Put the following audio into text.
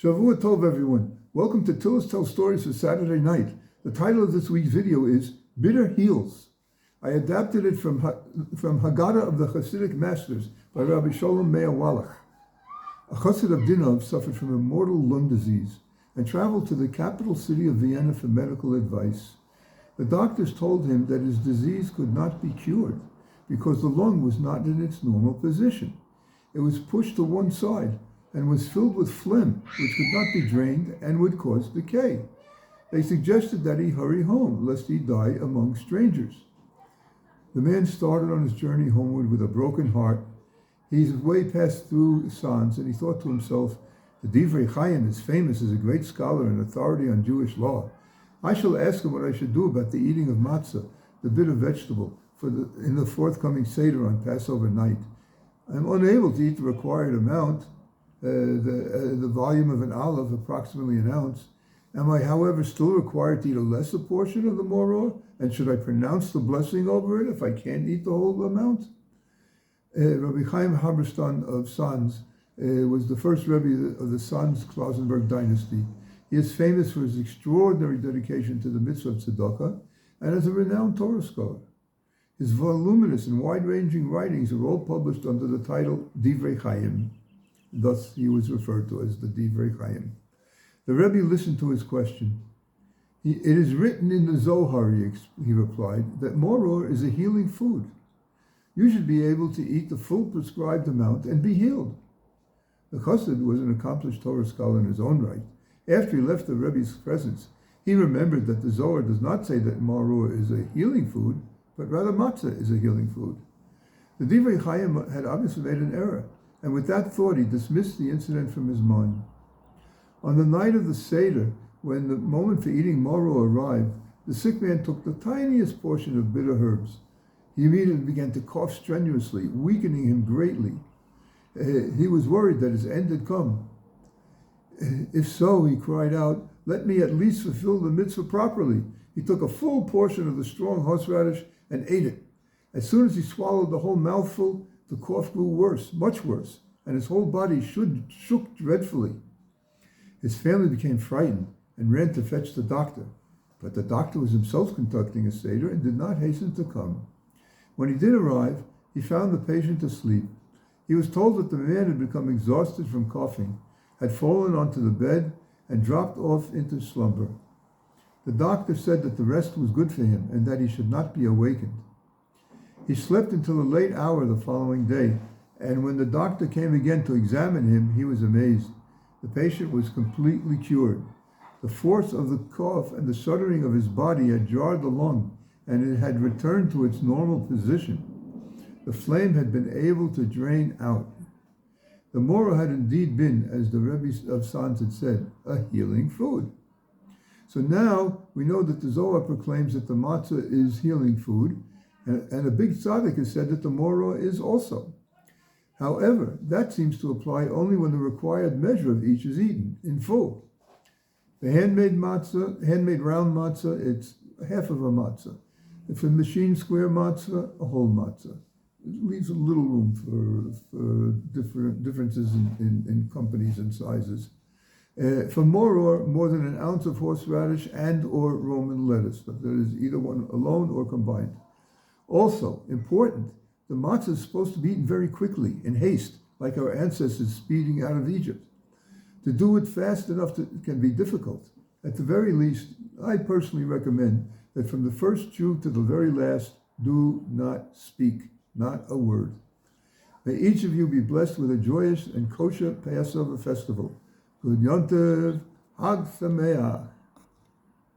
Shavua Tov, everyone. Welcome to Tillus Tell Stories for Saturday night. The title of this week's video is Bitter Heels. I adapted it from Haggadah of the Hasidic Masters by Rabbi Sholem Meir Wallach. A Chassid of Dinov suffered from a mortal lung disease and traveled to the capital city of Vienna for medical advice. The doctors told him that his disease could not be cured because the lung was not in its normal position. It was pushed to one side and was filled with phlegm, which could not be drained and would cause decay. They suggested that he hurry home, lest he die among strangers. The man started on his journey homeward with a broken heart. His way passed through Sanz, and he thought to himself, the Divrei Chaim is famous as a great scholar and authority on Jewish law. I shall ask him what I should do about the eating of matzah, the bitter vegetable, in the forthcoming Seder on Passover night. I am unable to eat the required amount, the volume of an olive, approximately an ounce. Am I, however, still required to eat a lesser portion of the maror? And should I pronounce the blessing over it if I can't eat the whole amount? Rabbi Chaim Haberstan of Sanz was the first Rebbe of the Sanz-Klausenberg dynasty. He is famous for his extraordinary dedication to the mitzvah of tzedakah and as a renowned Torah scholar. His voluminous and wide-ranging writings are all published under the title Divrei Chaim. Thus, he was referred to as the Divrei Chaim. The Rebbe listened to his question. It is written in the Zohar, he replied, that maror is a healing food. You should be able to eat the full prescribed amount and be healed. The Chassid was an accomplished Torah scholar in his own right. After he left the Rebbe's presence, he remembered that the Zohar does not say that maror is a healing food, but rather matzah is a healing food. The Divrei Chaim had obviously made an error, and with that thought he dismissed the incident from his mind. On the night of the Seder, when the moment for eating maror arrived, the sick man took the tiniest portion of bitter herbs. He immediately began to cough strenuously, weakening him greatly. He was worried that his end had come. If so, he cried out, let me at least fulfill the mitzvah properly. He took a full portion of the strong horseradish and ate it. As soon as he swallowed the whole mouthful, the cough grew worse, much worse, and his whole body shook dreadfully. His family became frightened and ran to fetch the doctor, but the doctor was himself conducting a Seder and did not hasten to come. When he did arrive, he found the patient asleep. He was told that the man had become exhausted from coughing, had fallen onto the bed, and dropped off into slumber. The doctor said that the rest was good for him and that he should not be awakened. He slept until a late hour the following day, and when the doctor came again to examine him, he was amazed. The patient was completely cured. The force of the cough and the shuddering of his body had jarred the lung, and it had returned to its normal position. The flame had been able to drain out. The maror had indeed been, as the Rebbe of Sanz had said, a healing food. So now we know that the Zohar proclaims that the matzah is healing food, and a big tzaddik has said that the maror is also. However, that seems to apply only when the required measure of each is eaten in full. The handmade round matzah, it's half of a matzah. If a machine square matzah, a whole matzah. It leaves a little room for differences in companies and sizes. For maror, more than an ounce of horseradish and or Roman lettuce, but that is either one alone or combined. Also, important, the matzah is supposed to be eaten very quickly, in haste, like our ancestors speeding out of Egypt. To do it fast enough can be difficult. At the very least, I personally recommend that from the first Jew to the very last, do not speak, not a word. May each of you be blessed with a joyous and kosher Passover festival. Good Yom Tov, Hag Sameach.